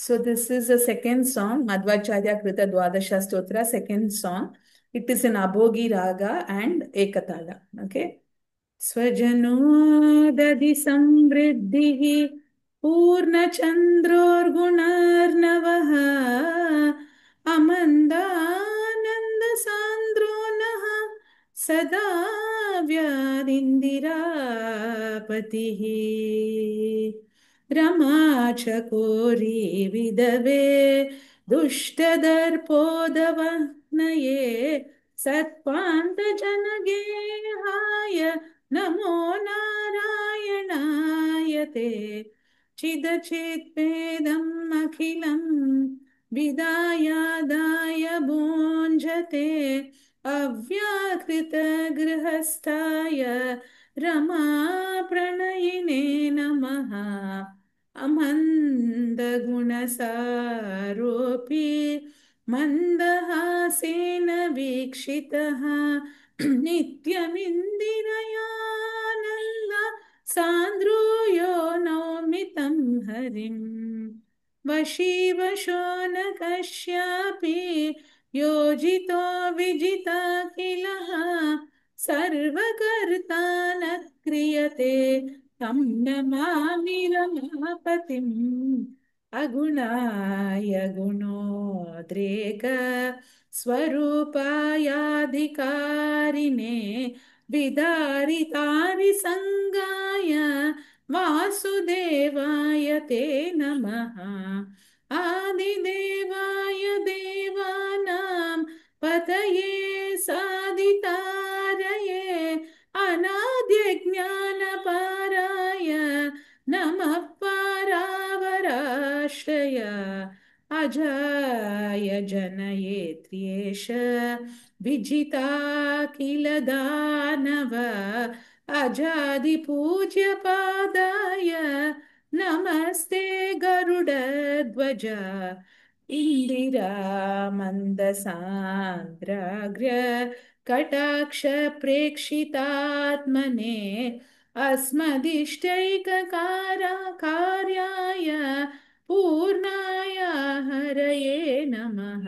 So this is the second song, Madhvacharya Krita Dwadasha Stotra, second song. It is in Abhogi Raga and Ekatala. Okay. स्वजनोदधि समृद्धिः पूर्णचन्द्रोर्गुणार्णवः अमन्दानन्दसान्द्रो नः सदा व्यादिन्दिरापतिः रमा चकोरी विदवे दुष्टदर्पोदवह्नये सत्पान्तजनगेहाय नमो नारायणाय ते चिदचिद्भेदम् अखिलम् विदायादाय भुञ्जते अव्याकृतगृहस्थाय रमाप्रणयिने नमः अमन्दगुणसारोऽपि मन्दहासेन वीक्षितः नित्यमिन्दिरयानन्द सान्द्रो यो नौमितं हरिम् वशी वशो न कस्यापि योजितो विजिताखिलः सर्वकर्ता न क्रियते तं नमामि रमापतिम् अगुणाय गुणोद्रेक स्वरूपायाधिकारिणे विदारितारिसङ्गाय वासुदेवाय ते नमः आदिदेवाय देवानां पतये सादितारये अनाद्यज्ञानपाराय नमः पारावराश्रय अजाय जनयेत्र्येष विजिता किल दानव अजादिपूज्यपादाय नमस्ते गरुडध्वज इन्दिरा मन्दसान्द्राग्र्य कटाक्ष प्रेक्षितात्मने अस्मदिष्टैककार्याय पूर्णाय हरये नमः